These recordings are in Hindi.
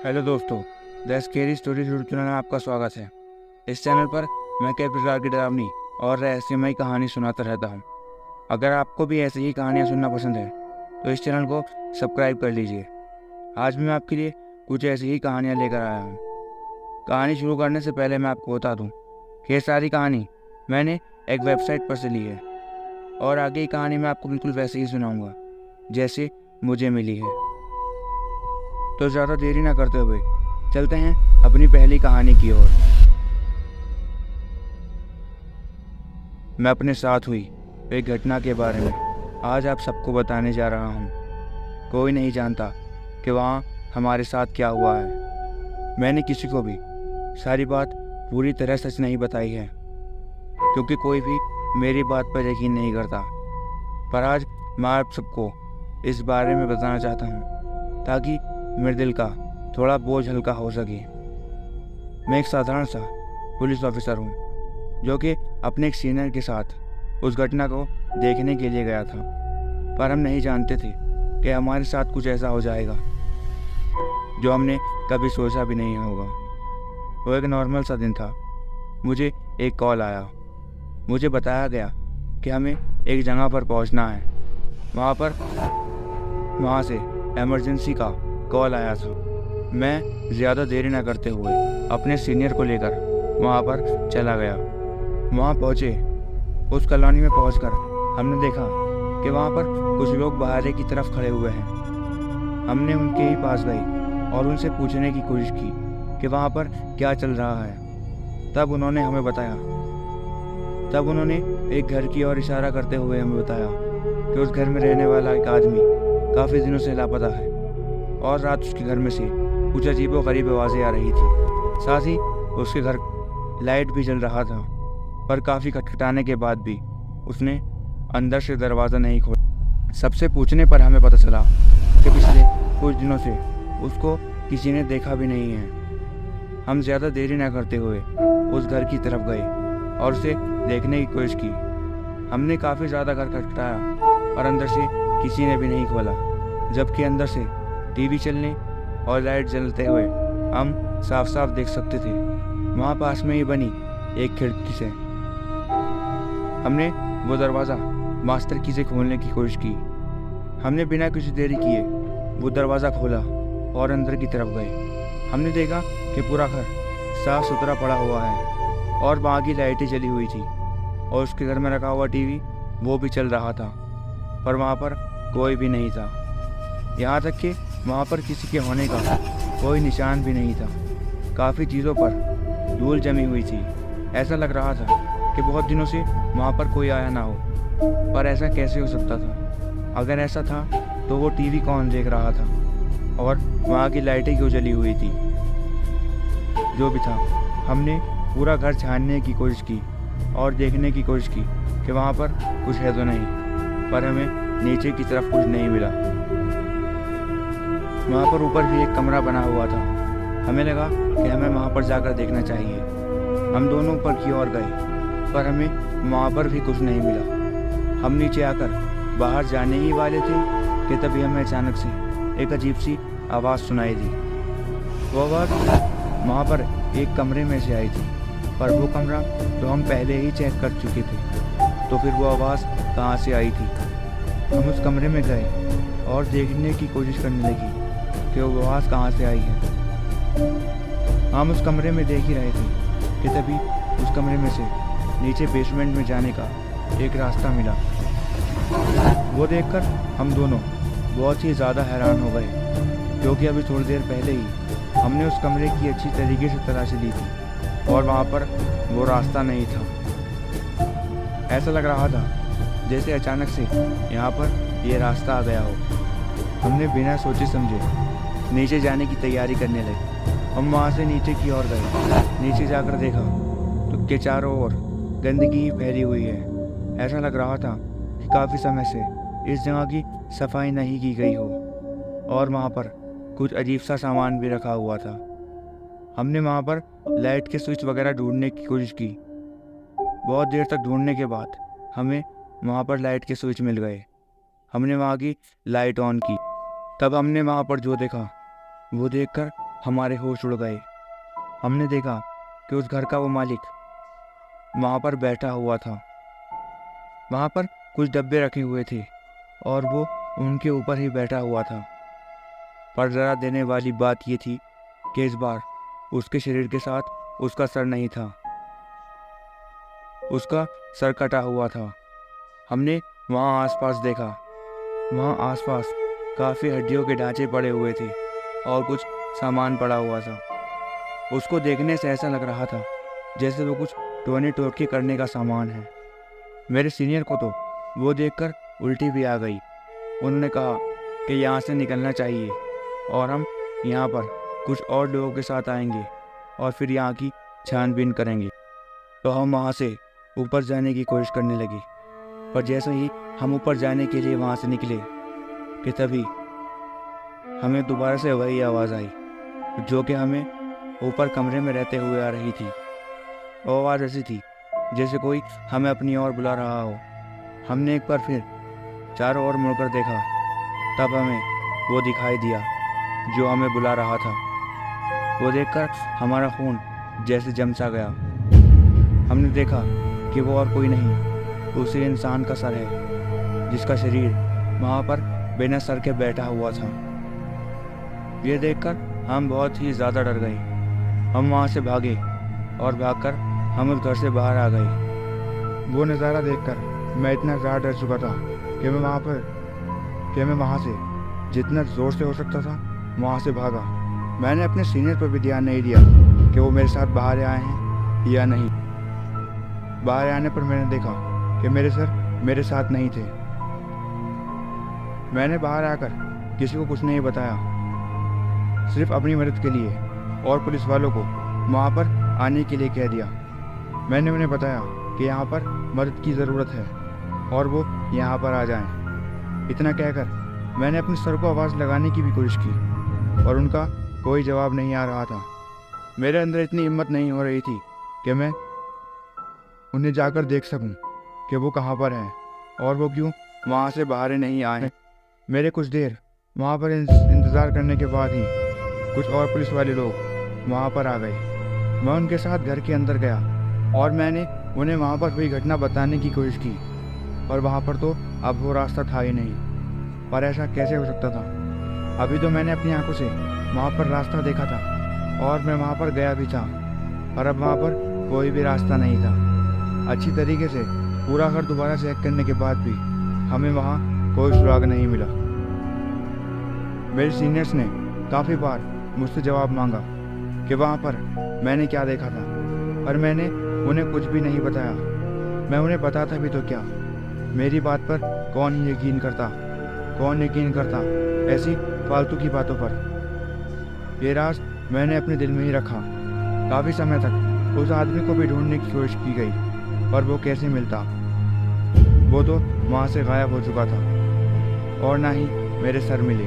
हेलो दोस्तों, द स्केरी स्टोरी चैनल में आपका स्वागत है। इस चैनल पर मैं कई प्रकार की डरावनी और रहस्यमयी कहानी सुनाता रहता हूँ। अगर आपको भी ऐसी ही कहानियाँ सुनना पसंद है तो इस चैनल को सब्सक्राइब कर लीजिए। आज भी मैं आपके लिए कुछ ऐसी ही कहानियाँ लेकर आया हूँ। कहानी शुरू करने से पहले मैं आपको बता दूँ कि ये सारी कहानी मैंने एक वेबसाइट पर से ली है और आगे की कहानी मैं आपको बिल्कुल वैसे ही सुनाऊँगा जैसे मुझे मिली है। तो ज़्यादा देरी ना करते हुए चलते हैं अपनी पहली कहानी की ओर। मैं अपने साथ हुई एक घटना के बारे में आज आप सबको बताने जा रहा हूँ। कोई नहीं जानता कि वहाँ हमारे साथ क्या हुआ है। मैंने किसी को भी सारी बात पूरी तरह सच नहीं बताई है क्योंकि कोई भी मेरी बात पर यकीन नहीं करता। पर आज मैं आप सबको इस बारे में बताना चाहता हूँ ताकि मेरे दिल का थोड़ा बोझ हल्का हो सके। मैं एक साधारण सा पुलिस ऑफिसर हूँ जो कि अपने एक सीनियर के साथ उस घटना को देखने के लिए गया था, पर हम नहीं जानते थे कि हमारे साथ कुछ ऐसा हो जाएगा जो हमने कभी सोचा भी नहीं होगा। वो एक नॉर्मल सा दिन था। मुझे एक कॉल आया। मुझे बताया गया कि हमें एक जगह पर पहुंचना है। वहाँ से इमरजेंसी का कॉल आया था। मैं ज़्यादा देरी न करते हुए अपने सीनियर को लेकर वहाँ पर चला गया। वहाँ पहुँचे। उस कॉलोनी में पहुँचकर हमने देखा कि वहाँ पर कुछ लोग बाहर की तरफ खड़े हुए हैं। हमने उनके ही पास गए और उनसे पूछने की कोशिश की कि वहाँ पर क्या चल रहा है। तब उन्होंने एक घर की ओर इशारा करते हुए हमें बताया कि उस घर में रहने वाला एक आदमी काफ़ी दिनों से लापता है और रात उसके घर में से कुछ अजीबोगरीब आवाज़ें आ रही थी। साथ ही उसके घर लाइट भी जल रहा था, पर काफ़ी खटखटाने के बाद भी उसने अंदर से दरवाज़ा नहीं खोला। सबसे पूछने पर हमें पता चला कि पिछले कुछ दिनों से उसको किसी ने देखा भी नहीं है। हम ज़्यादा देरी न करते हुए उस घर की तरफ गए और उसे देखने की कोशिश की। हमने काफ़ी ज़्यादा घर खटखटाया और अंदर से किसी ने भी नहीं खोला, जबकि अंदर से टीवी चलने और लाइट जलते हुए हम साफ साफ देख सकते थे। वहाँ पास में ही बनी एक खिड़की से हमने वो दरवाज़ा मास्टर की से खोलने की कोशिश की। हमने बिना किसी देरी किए वो दरवाज़ा खोला और अंदर की तरफ गए। हमने देखा कि पूरा घर साफ सुथरा पड़ा हुआ है और वहाँ की लाइटें जली हुई थी और उसके घर में रखा हुआ टीवी वो भी चल रहा था, पर वहाँ पर कोई भी नहीं था। यहाँ तक कि वहाँ पर किसी के होने का कोई निशान भी नहीं था। काफ़ी चीज़ों पर धूल जमी हुई थी। ऐसा लग रहा था कि बहुत दिनों से वहाँ पर कोई आया ना हो, पर ऐसा कैसे हो सकता था? अगर ऐसा था तो वो टीवी कौन देख रहा था और वहाँ की लाइटें क्यों जली हुई थी? जो भी था, हमने पूरा घर छानने की कोशिश की और देखने की कोशिश की कि वहाँ पर कुछ है तो नहीं, पर हमें नीचे की तरफ कुछ नहीं मिला। वहाँ पर ऊपर भी एक कमरा बना हुआ था। हमें लगा कि हमें वहाँ पर जाकर देखना चाहिए। हम दोनों ऊपर की ओर गए, पर हमें वहाँ पर भी कुछ नहीं मिला। हम नीचे आकर बाहर जाने ही वाले थे कि तभी हमें अचानक से एक अजीब सी आवाज़ सुनाई दी। वो आवाज़ वहाँ पर एक कमरे में से आई थी, पर वो कमरा तो हम पहले ही चेक कर चुके थे, तो फिर वो आवाज़ कहाँ से आई थी? हम उस कमरे में गए और देखने की कोशिश करने लगी कि वो आवाज़ कहाँ से आई है। हम उस कमरे में देख ही रहे थे कि तभी उस कमरे में से नीचे बेसमेंट में जाने का एक रास्ता मिला। वो देखकर हम दोनों बहुत ही ज़्यादा हैरान हो गए, क्योंकि अभी थोड़ी देर पहले ही हमने उस कमरे की अच्छी तरीके से तलाशी ली थी और वहाँ पर वो रास्ता नहीं था। ऐसा लग रहा था जैसे अचानक से यहाँ पर ये रास्ता आ गया हो। हमने बिना सोचे समझे नीचे जाने की तैयारी करने लगे। हम वहाँ से नीचे की ओर गए। नीचे जाकर देखा तो के चारों ओर गंदगी ही फैली हुई है। ऐसा लग रहा था कि काफ़ी समय से इस जगह की सफाई नहीं की गई हो और वहाँ पर कुछ अजीब सा सामान भी रखा हुआ था। हमने वहाँ पर लाइट के स्विच वगैरह ढूंढने की कोशिश की। बहुत देर तक ढूंढने के बाद हमें वहाँ पर लाइट के स्विच मिल गए। हमने वहाँ की लाइट ऑन की। तब हमने वहाँ पर जो देखा वो देखकर हमारे होश उड़ गए। हमने देखा कि उस घर का वो मालिक वहाँ पर बैठा हुआ था। वहाँ पर कुछ डब्बे रखे हुए थे और वो उनके ऊपर ही बैठा हुआ था। पर डरा देने वाली बात ये थी कि इस बार उसके शरीर के साथ उसका सर नहीं था, उसका सर कटा हुआ था। हमने वहाँ आसपास देखा। वहाँ आसपास काफ़ी हड्डियों के ढांचे पड़े हुए थे और कुछ सामान पड़ा हुआ था। उसको देखने से ऐसा लग रहा था जैसे वो कुछ टोने टोटके करने का सामान है। मेरे सीनियर को तो वो देखकर उल्टी भी आ गई। उन्होंने कहा कि यहाँ से निकलना चाहिए और हम यहाँ पर कुछ और लोगों के साथ आएंगे और फिर यहाँ की छानबीन करेंगे। तो हम वहाँ से ऊपर जाने की कोशिश करने लगे। पर जैसे ही हम ऊपर जाने के लिए वहाँ से निकले कि तभी हमें दोबारा से वही आवाज़ आई जो कि हमें ऊपर कमरे में रहते हुए आ रही थी। वो आवाज़ ऐसी थी जैसे कोई हमें अपनी ओर बुला रहा हो। हमने एक बार फिर चारों ओर मुड़कर देखा, तब हमें वो दिखाई दिया जो हमें बुला रहा था। वो देखकर हमारा खून जैसे जम सा गया। हमने देखा कि वो और कोई नहीं, उसी इंसान का सर है जिसका शरीर वहाँ पर बिना सर के बैठा हुआ था। ये देखकर हम बहुत ही ज़्यादा डर गए। हम वहाँ से भागे और भागकर हम उस घर से बाहर आ गए। वो नज़ारा देखकर मैं इतना ज़्यादा डर चुका था कि मैं वहाँ से जितना ज़ोर से हो सकता था वहाँ से भागा। मैंने अपने सीनियर पर भी ध्यान नहीं दिया कि वो मेरे साथ बाहर आए हैं या नहीं। बाहर आने पर मैंने देखा कि मेरे सर मेरे साथ नहीं थे। मैंने बाहर आकर किसी को कुछ नहीं बताया, सिर्फ अपनी मदद के लिए और पुलिस वालों को वहाँ पर आने के लिए कह दिया। मैंने उन्हें बताया कि यहाँ पर मदद की ज़रूरत है और वो यहाँ पर आ जाएं। इतना कहकर मैंने अपने सर को आवाज़ लगाने की भी कोशिश की और उनका कोई जवाब नहीं आ रहा था। मेरे अंदर इतनी हिम्मत नहीं हो रही थी कि मैं उन्हें जाकर देख सकूं कि वो कहाँ पर हैं और वो क्यों वहाँ से बाहर नहीं आए। मेरे कुछ देर वहाँ पर इंतज़ार करने के बाद ही कुछ और पुलिस वाले लोग वहाँ पर आ गए। मैं उनके साथ घर के अंदर गया और मैंने उन्हें वहाँ पर हुई घटना बताने की कोशिश की, पर वहाँ पर तो अब वो रास्ता था ही नहीं। पर ऐसा कैसे हो सकता था? अभी तो मैंने अपनी आंखों से वहाँ पर रास्ता देखा था और मैं वहाँ पर गया भी था, पर अब वहाँ पर कोई भी रास्ता नहीं था। अच्छी तरीके से पूरा घर दोबारा चेक करने के बाद भी हमें वहाँ कोई सुराग नहीं मिला। मेरे सीनियर्स ने काफ़ी बार मुझसे जवाब मांगा कि वहाँ पर मैंने क्या देखा था, पर मैंने उन्हें कुछ भी नहीं बताया। मैं उन्हें बताता भी तो क्या, मेरी बात पर कौन यकीन करता ऐसी फालतू की बातों पर। ये राज मैंने अपने दिल में ही रखा। काफ़ी समय तक उस आदमी को भी ढूंढने की कोशिश की गई, पर वो कैसे मिलता। वो तो वहाँ से गायब हो चुका था और ना ही मेरे सर मिले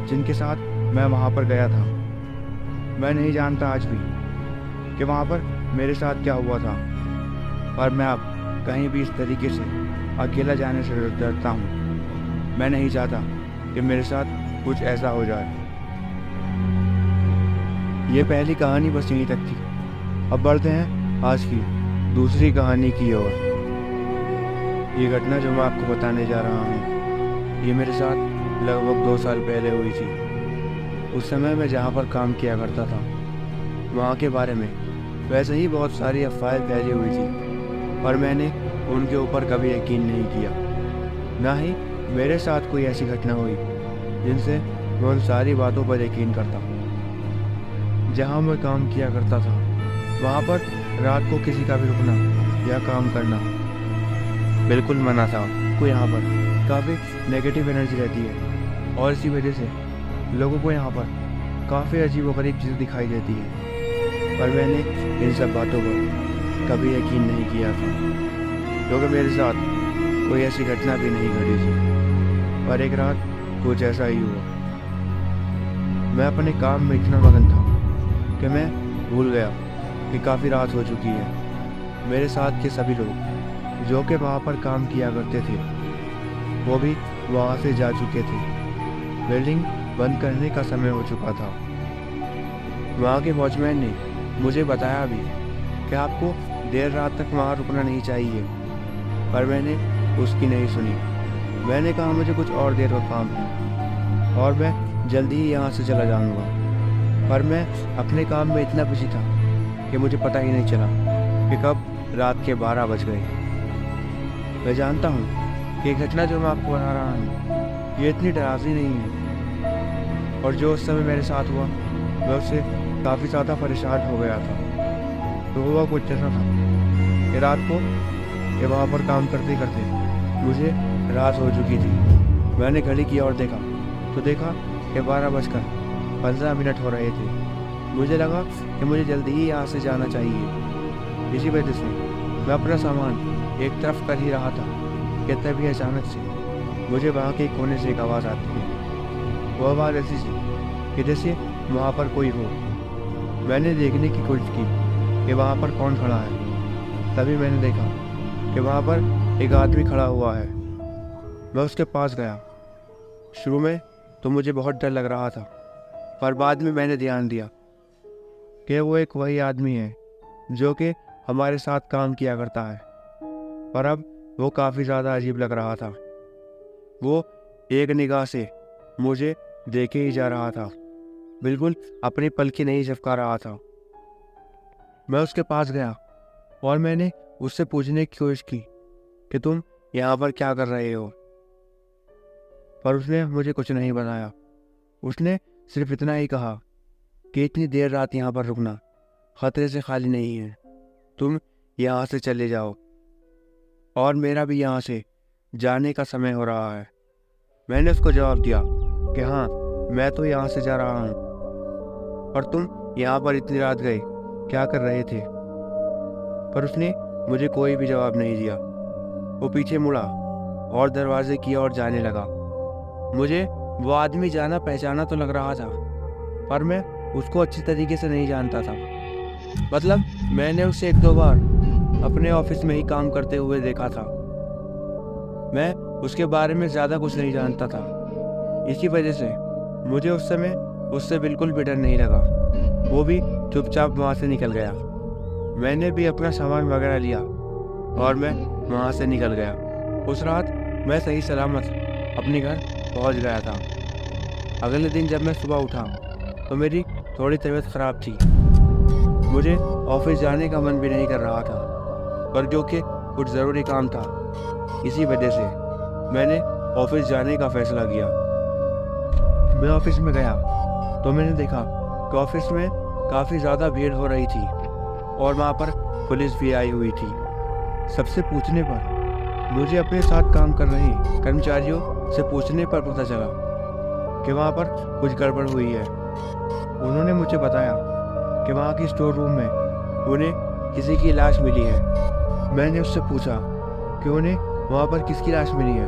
जिनके साथ मैं वहाँ पर गया था। मैं नहीं जानता आज भी कि वहाँ पर मेरे साथ क्या हुआ था, पर मैं अब कहीं भी इस तरीके से अकेला जाने से डरता हूँ। मैं नहीं चाहता कि मेरे साथ कुछ ऐसा हो जाए। ये पहली कहानी बस यहीं तक थी। अब बढ़ते हैं आज की दूसरी कहानी की ओर। ये घटना जो मैं आपको बताने जा रहा हूँ, ये मेरे साथ लगभग 2 साल पहले हुई थी। उस समय मैं जहाँ पर काम किया करता था वहाँ के बारे में वैसे ही बहुत सारी अफवाहें फैली हुई थी, पर मैंने उनके ऊपर कभी यकीन नहीं किया। ना ही मेरे साथ कोई ऐसी घटना हुई जिनसे मैं उन सारी बातों पर यकीन करता। जहाँ मैं काम किया करता था वहाँ पर रात को किसी का भी रुकना या काम करना बिल्कुल मना था। को यहाँ पर काफ़ी नेगेटिव एनर्जी रहती है और इसी वजह से लोगों को यहाँ पर काफ़ी अजीबोगरीब चीज़ें दिखाई देती है, पर मैंने इन सब बातों पर कभी यकीन नहीं किया था क्योंकि मेरे साथ कोई ऐसी घटना भी नहीं घटी थी। पर एक रात कुछ ऐसा ही हुआ। मैं अपने काम में इतना मगन था कि मैं भूल गया कि काफ़ी रात हो चुकी है। मेरे साथ के सभी लोग जो कि वहाँ पर काम किया करते थे वो भी वहाँ से जा चुके थे। बिल्डिंग बंद करने का समय हो चुका था। वहाँ के वॉचमैन ने मुझे बताया भी कि आपको देर रात तक वहाँ रुकना नहीं चाहिए, पर मैंने उसकी नहीं सुनी। मैंने कहा मुझे कुछ और देर का काम है और मैं जल्दी ही यहाँ से चला जाऊँगा, पर मैं अपने काम में इतना बिजी था कि मुझे पता ही नहीं चला कि कब रात के 12 बज गए। मैं जानता हूँ कि ये घटना जो मैं आपको बता रहा हूँ ये इतनी डरावनी नहीं है, और जो उस समय मेरे साथ हुआ मैं उससे काफ़ी ज़्यादा परेशान हो गया था। तो हुआ कुछ ऐसा था कि रात को ये वहाँ पर काम करते करते मुझे रात हो चुकी थी। मैंने घड़ी की ओर देखा तो देखा कि 12:15 हो रहे थे। मुझे लगा कि मुझे जल्दी ही यहाँ से जाना चाहिए। इसी वजह से मैं अपना सामान एक तरफ कर ही रहा था कि तभी अचानक से मुझे वहाँ के कोने से एक आवाज़ आती है। वो आवाज़ ऐसी थी कि जैसे वहाँ पर कोई हो। मैंने देखने की कोशिश की कि वहाँ पर कौन खड़ा है। तभी मैंने देखा कि वहाँ पर एक आदमी खड़ा हुआ है। मैं उसके पास गया। शुरू में तो मुझे बहुत डर लग रहा था, पर बाद में मैंने ध्यान दिया कि वो एक वही आदमी है जो कि हमारे साथ काम किया करता है, पर अब वो काफ़ी ज़्यादा अजीब लग रहा था। वो एक निगाह से मुझे देखे ही जा रहा था, बिल्कुल अपनी पलकें नहीं झपका रहा था। मैं उसके पास गया और मैंने उससे पूछने की कोशिश की कि तुम यहाँ पर क्या कर रहे हो, पर उसने मुझे कुछ नहीं बताया। उसने सिर्फ इतना ही कहा कि इतनी देर रात यहाँ पर रुकना खतरे से खाली नहीं है, तुम यहाँ से चले जाओ, और मेरा भी यहाँ से जाने का समय हो रहा है। मैंने उसको जवाब दिया कि हाँ, मैं तो यहाँ से जा रहा हूँ, पर तुम यहाँ पर इतनी रात गए क्या कर रहे थे? पर उसने मुझे कोई भी जवाब नहीं दिया। वो पीछे मुड़ा और दरवाजे की ओर जाने लगा। मुझे वो आदमी जाना पहचाना तो लग रहा था, पर मैं उसको अच्छी तरीके से नहीं जानता था। मतलब मैंने उसे 1-2 बार अपने ऑफिस में ही काम करते हुए देखा था। मैं उसके बारे में ज़्यादा कुछ नहीं जानता था। इसी वजह से मुझे उस समय उससे बिल्कुल भी डर नहीं लगा। वो भी चुपचाप वहाँ से निकल गया। मैंने भी अपना सामान वगैरह लिया और मैं वहाँ से निकल गया। उस रात मैं सही सलामत अपने घर पहुँच गया था। अगले दिन जब मैं सुबह उठा तो मेरी थोड़ी तबीयत ख़राब थी। मुझे ऑफिस जाने का मन भी नहीं कर रहा था, पर जो कि कुछ ज़रूरी काम था, इसी वजह से मैंने ऑफिस जाने का फ़ैसला किया। मैं ऑफिस में गया तो मैंने देखा कि ऑफिस में काफ़ी ज़्यादा भीड़ हो रही थी और वहाँ पर पुलिस भी आई हुई थी। सबसे पूछने पर मुझे अपने साथ काम कर रहे कर्मचारियों से पूछने पर पता चला कि वहाँ पर कुछ गड़बड़ हुई है। उन्होंने मुझे बताया कि वहाँ की स्टोर रूम में उन्हें किसी की लाश मिली है। मैंने उससे पूछा कि उन्हें वहाँ पर किसकी लाश मिली है।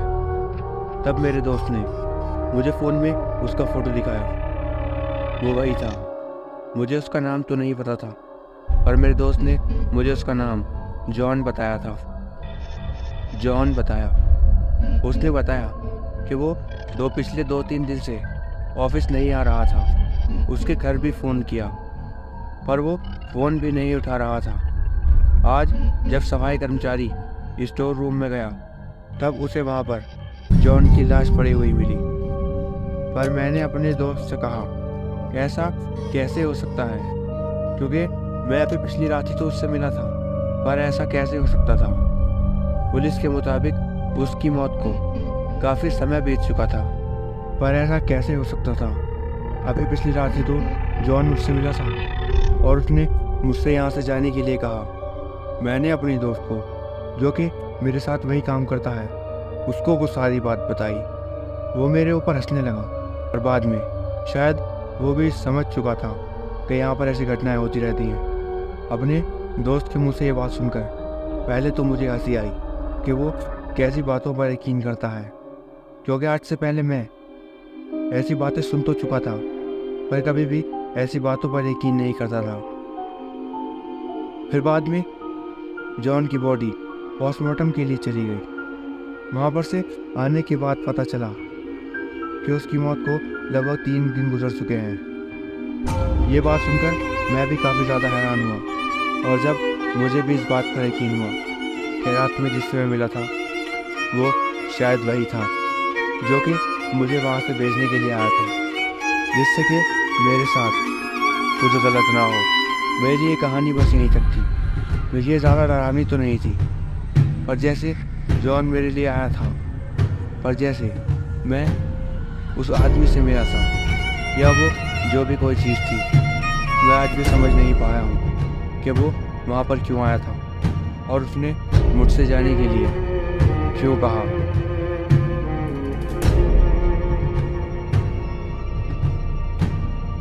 तब मेरे दोस्त ने मुझे फ़ोन में उसका फ़ोटो दिखाया। वो वही था। मुझे उसका नाम तो नहीं पता था, पर मेरे दोस्त ने मुझे उसका नाम जॉन बताया था। जॉन बताया। उसने बताया कि वो पिछले 2-3 दिन से ऑफिस नहीं आ रहा था। उसके घर भी फ़ोन किया, पर वो फ़ोन भी नहीं उठा रहा था। आज जब सफाई कर्मचारी स्टोर रूम में गया तब उसे वहाँ पर जॉन की लाश पड़ी हुई मिली। पर मैंने अपने दोस्त से कहा कि ऐसा कैसे हो सकता है, क्योंकि मैं अभी पिछली रात ही तो उससे मिला था, पर ऐसा कैसे हो सकता था। पुलिस के मुताबिक उसकी मौत को काफ़ी समय बीत चुका था, पर ऐसा कैसे हो सकता था। अभी पिछली रात ही तो जॉन मुझसे मिला था और उसने मुझसे यहाँ से जाने के लिए कहा। मैंने अपने दोस्त को, जो कि मेरे साथ वही काम करता है, उसको वो सारी बात बताई। वो मेरे ऊपर हंसने लगा, और बाद में शायद वो भी समझ चुका था कि यहाँ पर ऐसी घटनाएं होती रहती हैं। अपने दोस्त के मुँह से ये बात सुनकर पहले तो मुझे हंसी आई कि वो कैसी बातों पर यकीन करता है, क्योंकि आज से पहले मैं ऐसी बातें सुन तो चुका था, पर कभी भी ऐसी बातों पर यकीन नहीं करता था। फिर बाद में जॉन की बॉडी पोस्टमार्टम के लिए चली गई। वहाँ पर से आने के बाद पता चला कि उसकी मौत को लगभग 3 दिन गुजर चुके हैं। ये बात सुनकर मैं भी काफ़ी ज़्यादा हैरान हुआ और जब मुझे भी इस बात पर यकीन हुआ कि रात में जिससे मैं मिला था वो शायद वही था जो कि मुझे वहाँ से भेजने के लिए आया था, जिससे कि मेरे साथ कुछ गलत ना हो। मेरी ये कहानी बस यहीं तक थी। मुझे ज़्यादा डरावनी तो नहीं थी, पर जैसे जॉन मेरे लिए आया था, पर जैसे मैं उस आदमी से मिला था, या वो जो भी कोई चीज़ थी, मैं आज भी समझ नहीं पाया हूँ कि वो वहाँ पर क्यों आया था और उसने मुझसे जाने के लिए क्यों कहा।